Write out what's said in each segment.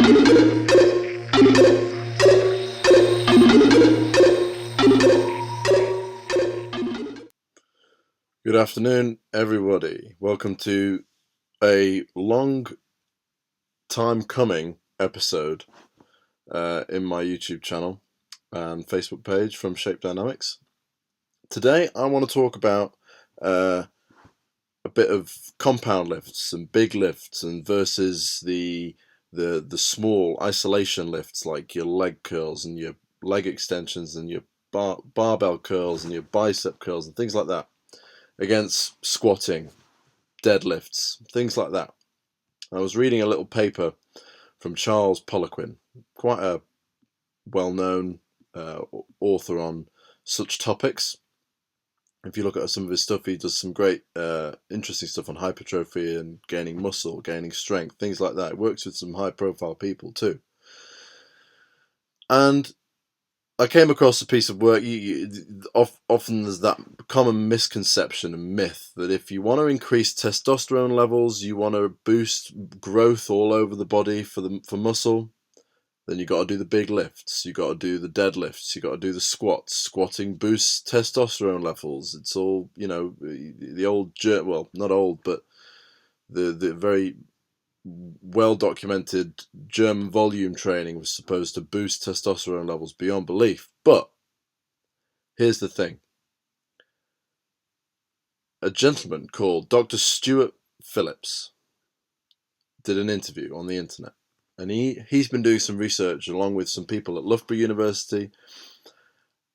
Good afternoon, everybody. Welcome to a long time coming episode in my YouTube channel and Facebook page from Shape Dynamix. Today I want to talk about a bit of compound lifts and big lifts and versus the small isolation lifts like your leg curls and your leg extensions and your barbell curls and your bicep curls and things like that against squatting, deadlifts, things like that. I was reading a little paper from Charles Poliquin, quite a well-known author on such topics. If you look at some of his stuff, he does some great, interesting stuff on hypertrophy and gaining muscle, gaining strength, things like that. He works with some high-profile people too. And I came across a piece of work. Often there's that common misconception and myth that if you want to increase testosterone levels, you want to boost growth all over the body for muscle, then you got to do the big lifts. You got to do the deadlifts. You got to do the squats. Squatting boosts testosterone levels. It's all, the old, well, not old, but the very well documented German volume training was supposed to boost testosterone levels beyond belief. But here's the thing. A gentleman called Dr. Stuart Phillips did an interview on the internet, and he's been doing some research along with some people at Loughborough University,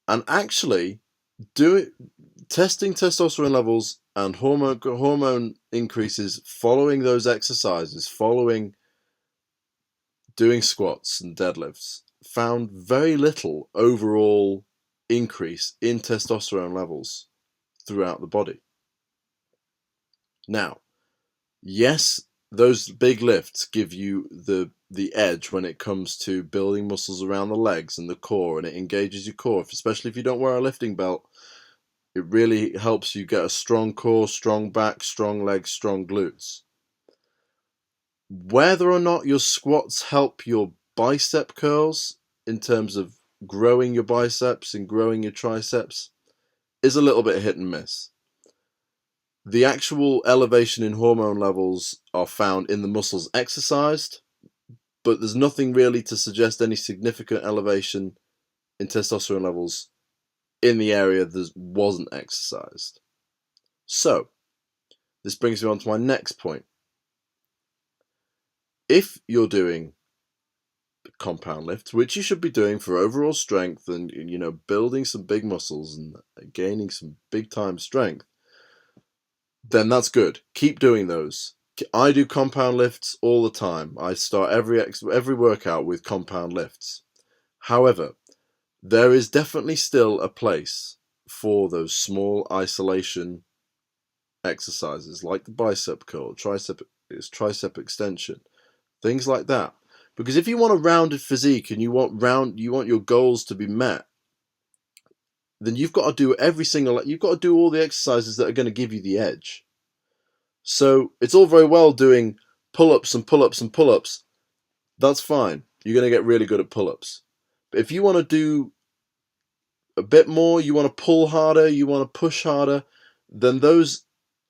and actually testing testosterone levels and hormone increases following those exercises, following doing squats and deadlifts, found very little overall increase in testosterone levels throughout the body. Now, yes, those big lifts give you the edge when it comes to building muscles around the legs and the core, and it engages your core, especially if you don't wear a lifting belt. It really helps you get a strong core, strong back, strong legs, strong glutes. Whether or not your squats help your bicep curls in terms of growing your biceps and growing your triceps is a little bit hit and miss. The actual elevation in hormone levels are found in the muscles exercised, but there's nothing really to suggest any significant elevation in testosterone levels in the area that wasn't exercised. So, this brings me on to my next point. If you're doing compound lifts, which you should be doing for overall strength and, building some big muscles and gaining some big time strength, then that's good. Keep doing those. I do compound lifts all the time. I start every workout with compound lifts. However, there is definitely still a place for those small isolation exercises like the bicep curl, tricep extension, things like that. Because if you want a rounded physique and you want your goals to be met, then you've got to do all the exercises that are going to give you the edge. So it's all very well doing pull-ups and pull-ups and pull-ups. That's fine. You're going to get really good at pull-ups. But if you want to do a bit more, you want to pull harder, you want to push harder, then those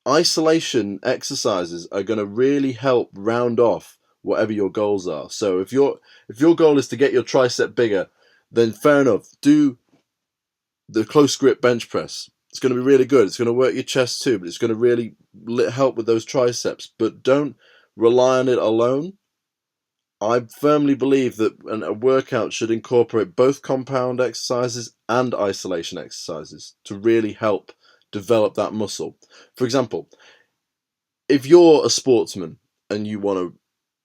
isolation exercises are going to really help round off whatever your goals are. So if your goal is to get your tricep bigger, then fair enough. Do the close grip bench press. It's going to be really good. It's going to work your chest too, but it's going to really help with those triceps. But don't rely on it alone. I firmly believe that a workout should incorporate both compound exercises and isolation exercises to really help develop that muscle. For example, if you're a sportsman and you want to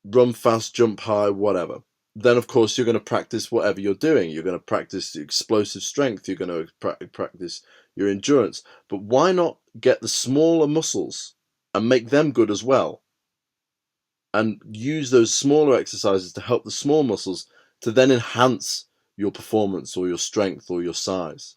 run fast, jump high, whatever, then of course you're going to practice whatever you're doing. You're going to practice explosive strength. You're going to practice your endurance. But why not get the smaller muscles and make them good as well? And use those smaller exercises to help the small muscles to then enhance your performance or your strength or your size.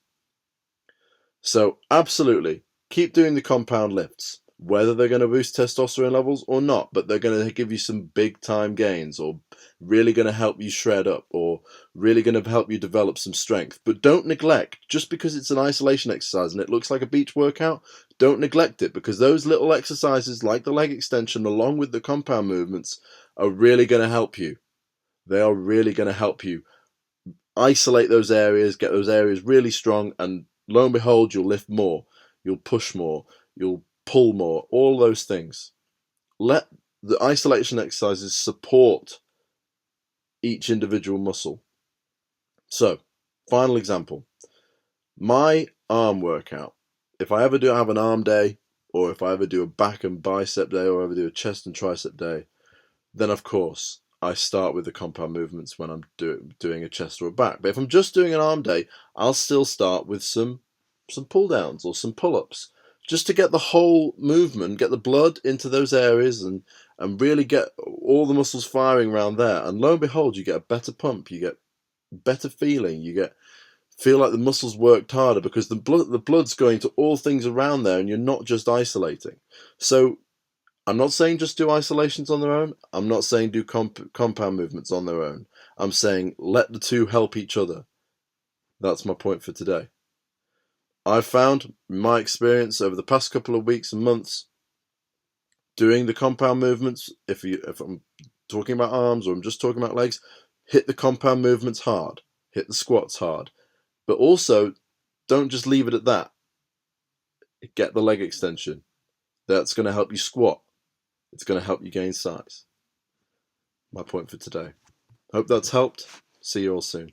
So absolutely, keep doing the compound lifts, whether they're going to boost testosterone levels or not, but they're going to give you some big time gains or really going to help you shred up, or really going to help you develop some strength. But don't neglect, just because it's an isolation exercise and it looks like a beach workout, don't neglect it, because those little exercises like the leg extension along with the compound movements are really going to help you. They are really going to help you isolate those areas, get those areas really strong, and lo and behold, you'll lift more, you'll push more, you'll pull more, all those things. Let the isolation exercises support each individual muscle. So, final example. My arm workout. If I ever do have an arm day, or if I ever do a back and bicep day, or ever do a chest and tricep day, then of course I start with the compound movements when I'm doing a chest or a back. But if I'm just doing an arm day, I'll still start with some pull downs or some pull-ups, just to get the whole movement, get the blood into those areas, and really get all the muscles firing around there. And lo and behold, you get a better pump, you get better feeling, you feel like the muscles worked harder, because the blood's going to all things around there, and you're not just isolating. So I'm not saying just do isolations on their own. I'm not saying do compound movements on their own. I'm saying let the two help each other. That's my point for today. I've found, in my experience over the past couple of weeks and months, doing the compound movements, if I'm talking about arms or I'm just talking about legs, hit the compound movements hard, hit the squats hard, but also don't just leave it at that. Get the leg extension. That's going to help you squat. It's going to help you gain size. My point for today. Hope that's helped. See you all soon.